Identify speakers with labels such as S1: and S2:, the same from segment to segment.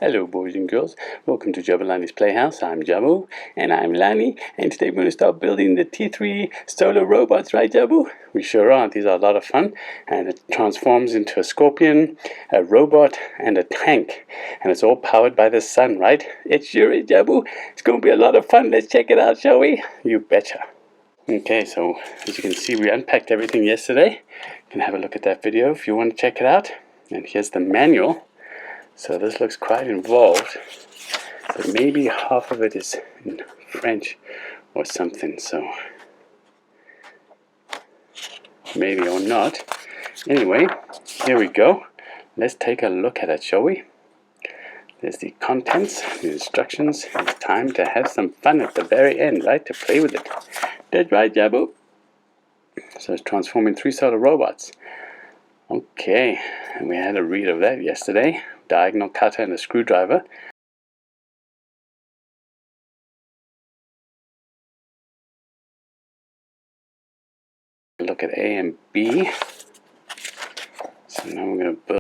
S1: Hello boys and girls, welcome to Jabulani's Playhouse. I'm Jabu and I'm Lani, and today we're going to start building the T3 solar robots, right Jabu? We sure are. These are a lot of fun, and it transforms into a scorpion, a robot and a tank, and it's all powered by the sun, right? It sure is, Jabu. It's going to be a lot of fun. Let's check it out, shall we? You betcha. Okay, so as you can see, we unpacked everything yesterday. You can have a look at that video if you want to check it out. And here's the manual. So this looks quite involved, but maybe half of it is in French or something, so maybe or not. Anyway, here we go. Let's take a look at it, shall we? There's the contents, the instructions. It's time to have some fun at the very end, right? To play with it. That's right, Jabu. So it's transforming 3 solar robots. Okay, and we had a read of that yesterday. Diagonal cutter and a screwdriver. Look at A and B. So now we're going to build.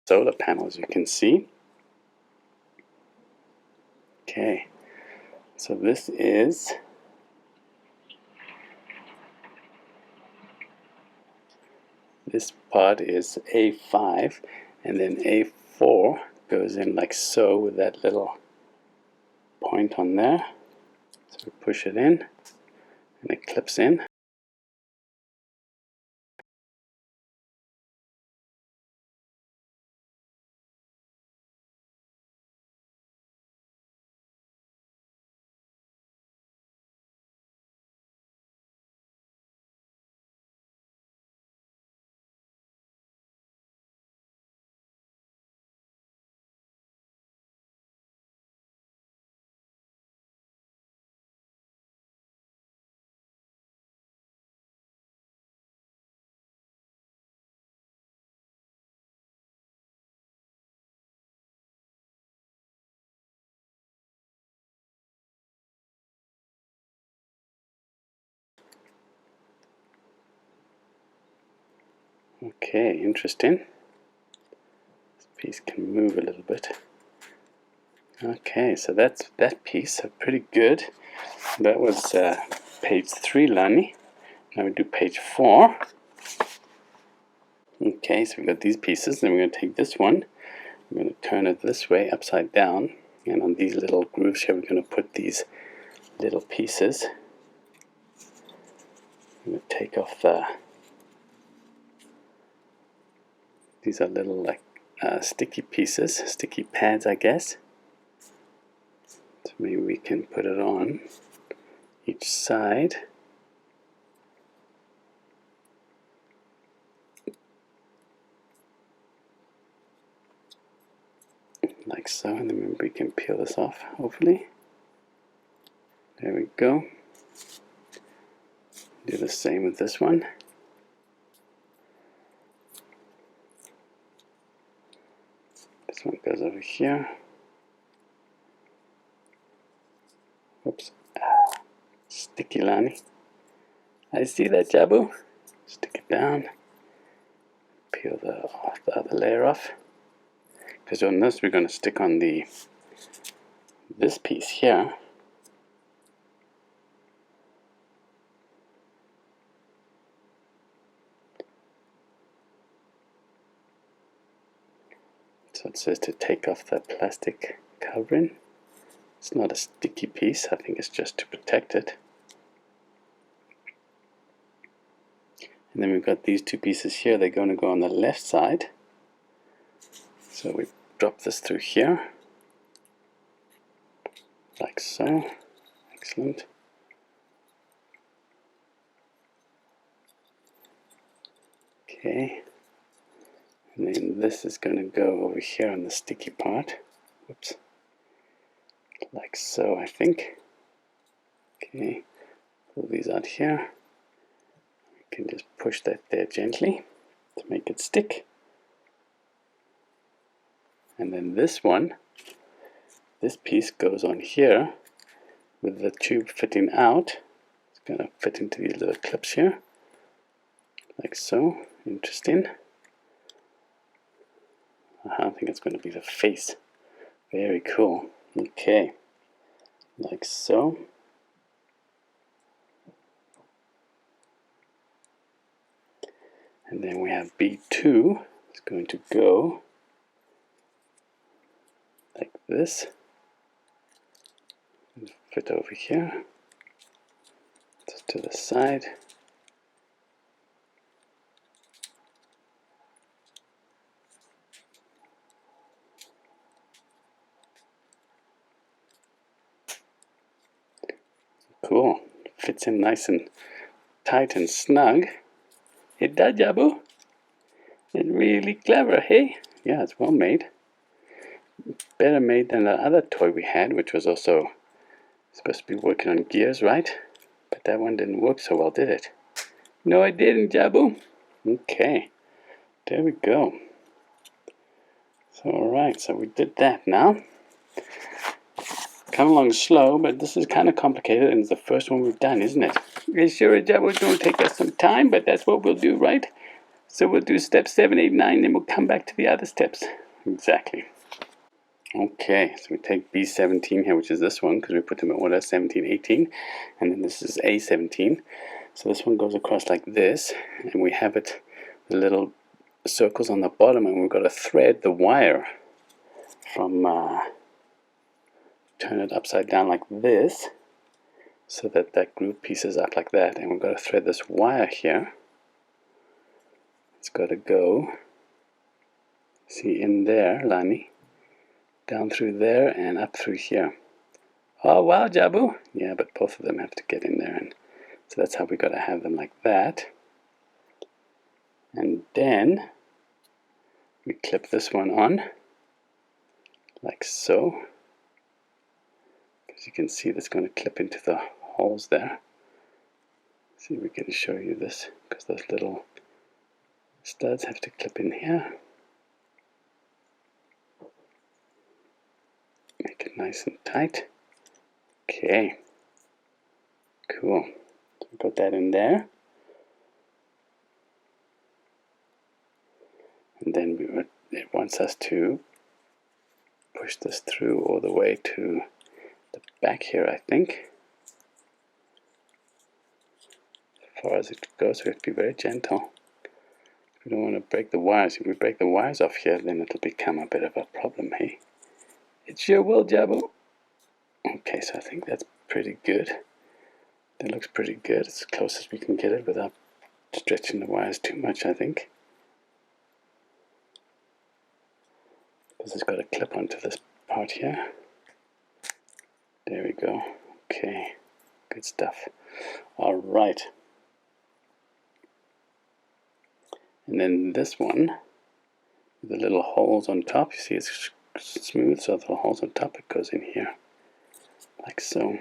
S1: Solar panels, you can see. Okay, so this part is A5, and then A4 goes in like so with that little point on there. So we push it in and it clips in. Okay, interesting. This piece can move a little bit. Okay, so that's that piece. So pretty good. That was page 3, Lani. Now we do page 4. Okay, so we've got these pieces. Then we're going to take this one. We're going to turn it this way, upside down. And on these little grooves here, we're going to put these little pieces. I'm going to take off the... These are little like sticky pieces, sticky pads, I guess. So maybe we can put it on each side. Like so, and then we can peel this off, hopefully. There we go. Do the same with this one. This one goes over here. Oops. Sticky, Lani. I see that, Jabu. Stick it down. Peel the other layer off. Because on this we're going to stick on this piece here. So it says to take off the plastic covering. It's not a sticky piece, I think it's just to protect it. And then we've got these 2 pieces here. They're going to go on the left side. So we drop this through here. Like so. Like Excellent. Okay. And then this is going to go over here on the sticky part. Whoops. Like so, I think. Okay. Pull these out here. We can just push that there gently to make it stick. And then this one, this piece goes on here with the tube fitting out. It's going to fit into these little clips here. Like so. Interesting. I think it's going to be the face. Very cool. Okay. Like so. And then we have B2. It's going to go like this. And fit over here. Just to the side. Cool. Fits in nice and tight and snug. It does, Jabu. It's really clever, hey? Yeah, it's well made. Better made than the other toy we had, which was also supposed to be working on gears, right? But that one didn't work so well, did it? No, it didn't, Jabu. Okay. There we go. So, alright, so we did that now. Come along slow, but this is kind of complicated, and it's the first one we've done, isn't it? It's sure, Jabu, it's going to take us some time, but that's what we'll do, right? So we'll do step 7, 8, 9, then we'll come back to the other steps. Exactly. Okay, so we take B17 here, which is this one, because we put them in order, 17, 18, and then this is A17. So this one goes across like this, and we have it, the little circles on the bottom, and we've got to thread the wire from, turn it upside down like this, so that that groove piece is up like that, and we've got to thread this wire here. It's got to go, see, in there, Lani, down through there and up through here. Oh wow, Jabu! Yeah, but both of them have to get in there, and so that's how we got to have them like that. And then we clip this one on like so. As you can see, that's going to clip into the holes there. See if we can show you this, because those little studs have to clip in here. Make it nice and tight. Okay. Cool. So we got that in there. And then it wants us to push this through all the way to the back here, I think. As far as it goes, we have to be very gentle. We don't want to break the wires. If we break the wires off here, then it'll become a bit of a problem, hey? It sure will, Jabu. Okay, so I think that's pretty good. That looks pretty good. It's as close as we can get it without stretching the wires too much, I think. Because it's got to clip onto this part here. There we go. Okay, good stuff. All right. And then this one, the little holes on top, you see it's smooth, so the holes on top, it goes in here, like so.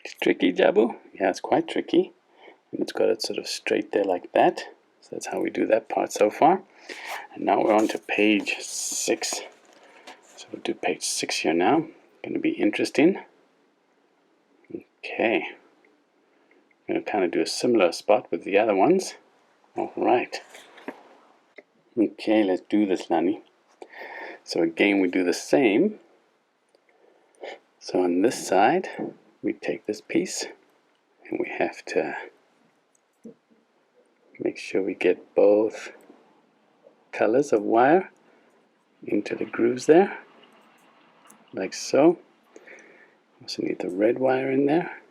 S1: It's tricky, Jabu. Yeah, it's quite tricky. And it's got it sort of straight there like that. So that's how we do that part so far. And now we're on to page 6. So we'll do page 6 here now. Going to be interesting. Okay. I'm going to kind of do a similar spot with the other ones. All right. Okay, let's do this, Lani. So again, we do the same. So on this side, we take this piece, and we have to make sure we get both colors of wire into the grooves there, like so. Also need the red wire in there.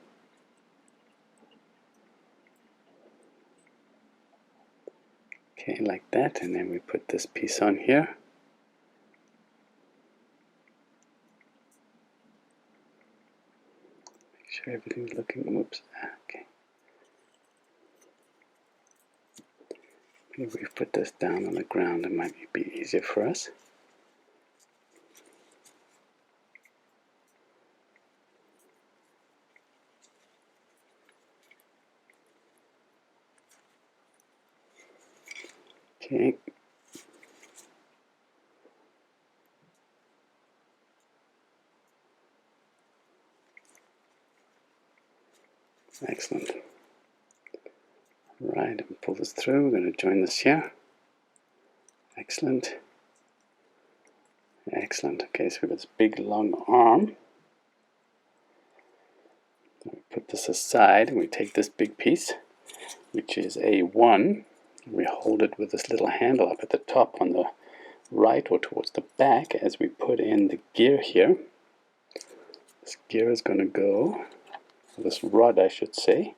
S1: Okay, like that, and then we put this piece on here. Make sure everything's looking, whoops, okay. Maybe we put this down on the ground, it might be easier for us. Okay. Excellent. Right, and pull this through. We're going to join this here. Excellent. Excellent. Okay, so we've got this big long arm. We put this aside and we take this big piece, which is A1. We hold it with this little handle up at the top on the right or towards the back as we put in the gear here. This gear is going to go, this rod I should say.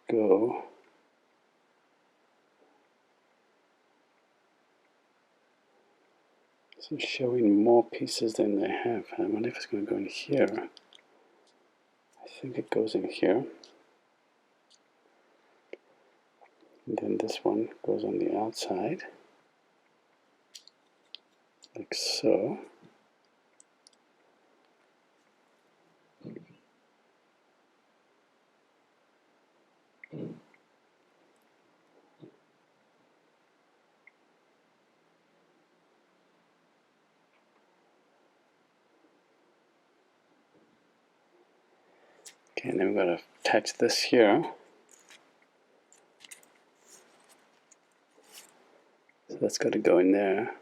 S1: Go. So showing more pieces than they have. I wonder if it's going to go in here. I think it goes in here. And then this one goes on the outside. Like so. Okay, and then we've got to attach this here. So that's got to go in there.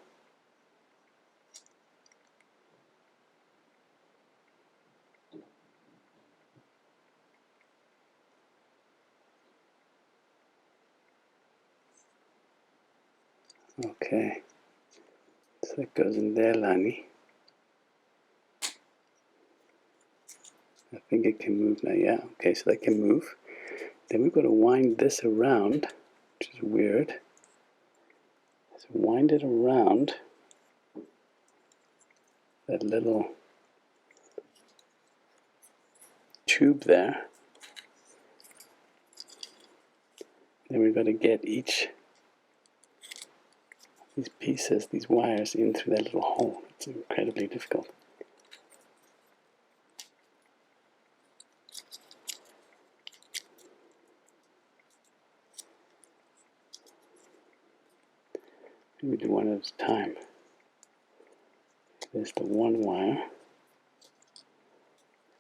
S1: Okay, so that goes in there, Lani. I think it can move now, yeah. Okay, so that can move. Then we've got to wind this around, which is weird. So wind it around that little tube there. Then we've got to get each of these pieces, these wires, in through that little hole. It's incredibly difficult. We do one at a time. There's the one wire.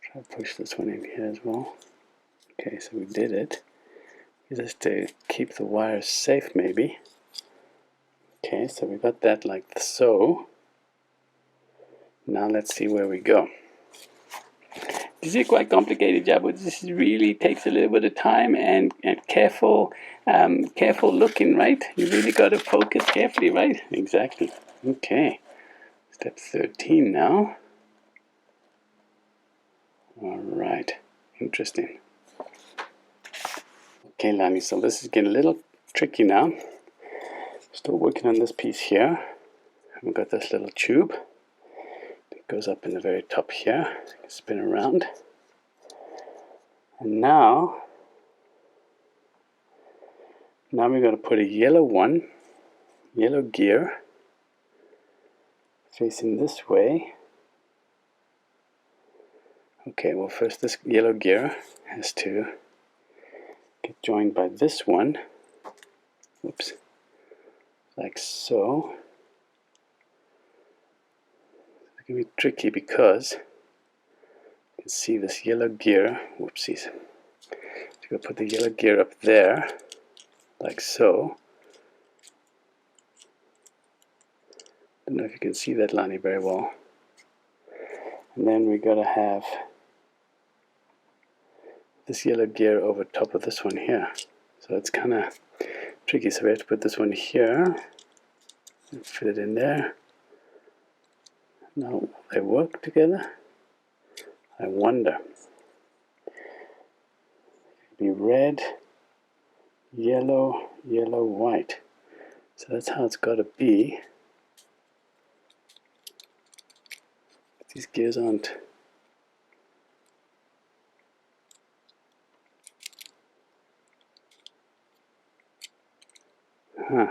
S1: Try to push this one in here as well. Okay, so we did it. Just to keep the wires safe, maybe. Okay, so we got that like so. Now let's see where we go. This is quite complicated, Jabu. This really takes a little bit of time and careful looking, right? You really got to focus carefully, right? Exactly. Okay. Step 13 now. All right. Interesting. Okay, Lani, so this is getting a little tricky now. Still working on this piece here. We've got this little tube. It goes up in the very top here. Spin around. And now we're going to put a yellow one, yellow gear, facing this way. Okay, well first this yellow gear has to get joined by this one. Whoops. Like so. It's going to be tricky because you can see this yellow gear. Whoopsies. So you're going to put the yellow gear up there, like so. I don't know if you can see that, Lani, very well. And then we got to have this yellow gear over top of this one here. So it's kind of tricky. So we have to put this one here and fit it in there. Now they work together. I wonder. Be red, yellow, yellow, white. So that's how it's got to be. These gears aren't. Huh.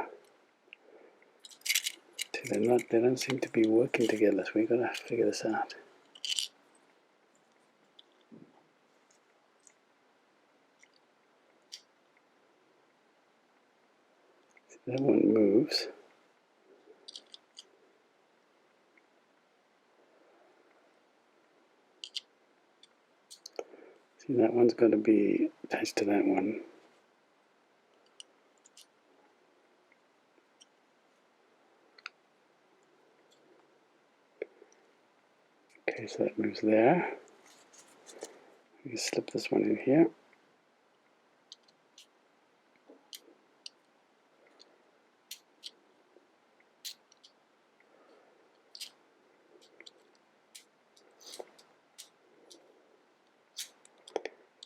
S1: They're not. They don't seem to be working together. So we gotta figure this out. That one moves. See, that one's got to be attached to that one. Okay, so that moves there. We slip this one in here.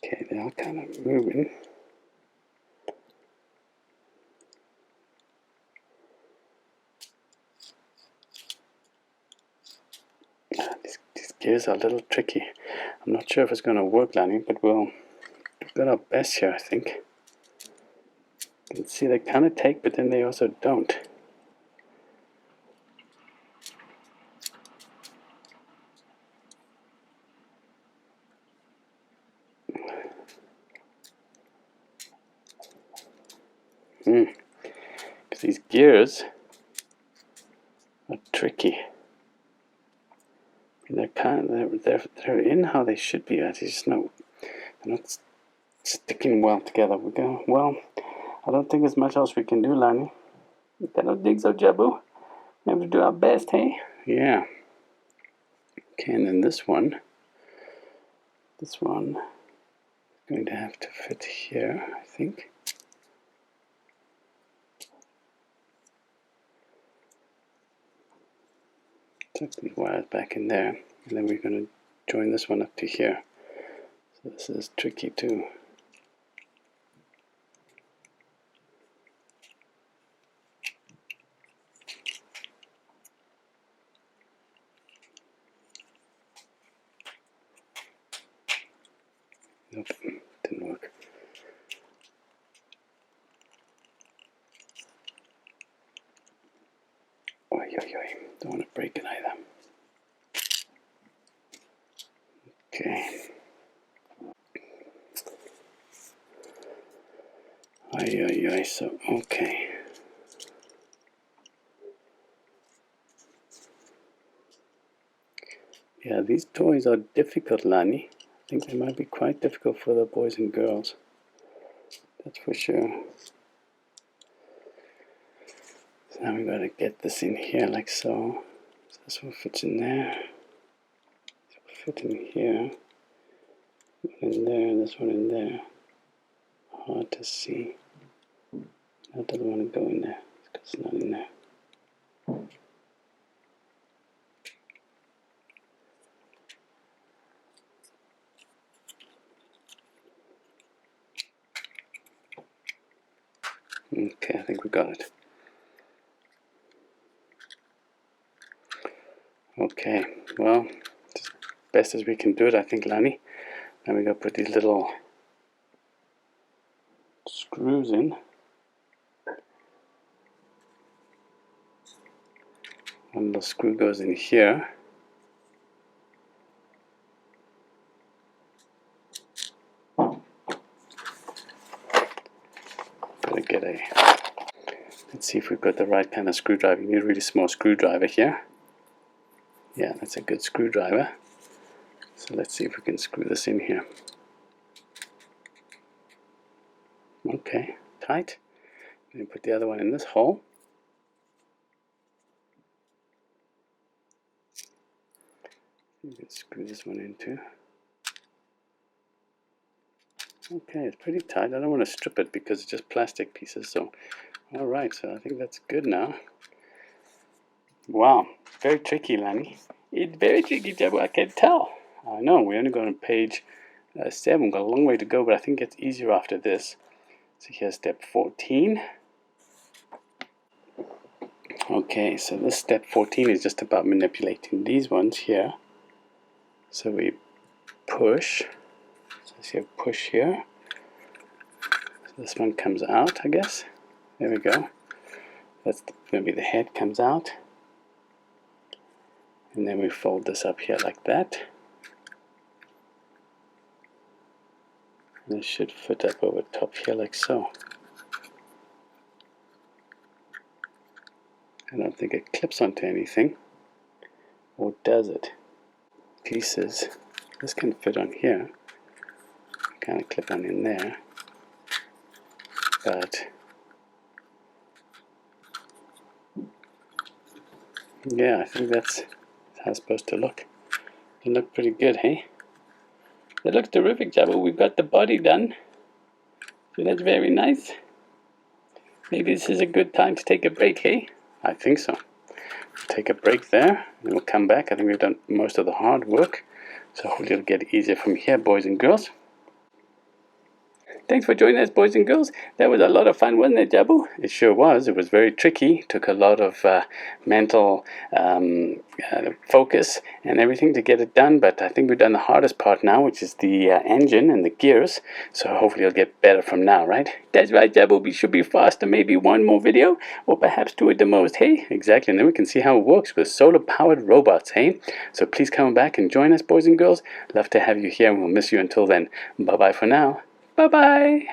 S1: Okay, they are kind of moving. These gears are a little tricky. I'm not sure if it's going to work, Lani, but we've got our best here, I think. You can see they kind of take, but then they also don't. Because these gears are tricky. They're in how they should be. I just know they're not sticking well together. Well, I don't think there's much else we can do, Lani. I don't think so, Jabu. We have to do our best, hey? Yeah. Okay, and then this one is going to have to fit here, I think. Tuck these wires back in there, and then we're going to join this one up to here. So this is tricky too. Nope, didn't work. Oi, oi, oi. Don't want to break it either. Okay. Oi, oi, oi. So, okay. Yeah, these toys are difficult, Lani. I think they might be quite difficult for the boys and girls. That's for sure. So now we've got to get this in here like so. So this one fits in there. This will fit in here. One in there, this one in there. Hard to see. I don't want to go in there because it's not in there. Okay, I think we got it. Okay, well, as best as we can do it, I think, Lani. Now we got to put these little screws in. One little screw goes in here. Gotta get a. Let's see if we've got the right kind of screwdriver. You need a really small screwdriver here. Yeah, that's a good screwdriver. So let's see if we can screw this in here. Okay, tight. And put the other one in this hole. You can screw this one in too. Okay, it's pretty tight. I don't want to strip it because it's just plastic pieces. So, all right. So I think that's good now. Wow, very tricky, Lani. It's very tricky, Jabu, I can tell. I know, we're only going on page 7. We've got a long way to go, but I think it's easier after this. So here's step 14. Okay, so this step 14 is just about manipulating these ones here. So we push. So see a push here. So this one comes out, I guess. There we go. That's going to be the head comes out. And then we fold this up here like that. And it should fit up over top here like so. I don't think it clips onto anything. Or does it? Pieces. This can fit on here. Kind of clip on in there. But yeah, I think that's how it's supposed to look. It look pretty good, hey? It looks terrific, Jabu. We've got the body done. So that's very nice. Maybe this is a good time to take a break, hey? I think so. Take a break there, and we'll come back. I think we've done most of the hard work. So hopefully it'll get easier from here, boys and girls. Thanks for joining us, boys and girls. That was a lot of fun, wasn't it, Jabu? It sure was. It was very tricky. Took a lot of mental focus and everything to get it done. But I think we've done the hardest part now, which is the engine and the gears. So hopefully it'll get better from now, right? That's right, Jabu. We should be faster. Maybe one more video, or perhaps two at the most, hey? Exactly. And then we can see how it works with solar-powered robots, hey? So please come back and join us, boys and girls. Love to have you here, and we'll miss you until then. Bye-bye for now. Bye-bye.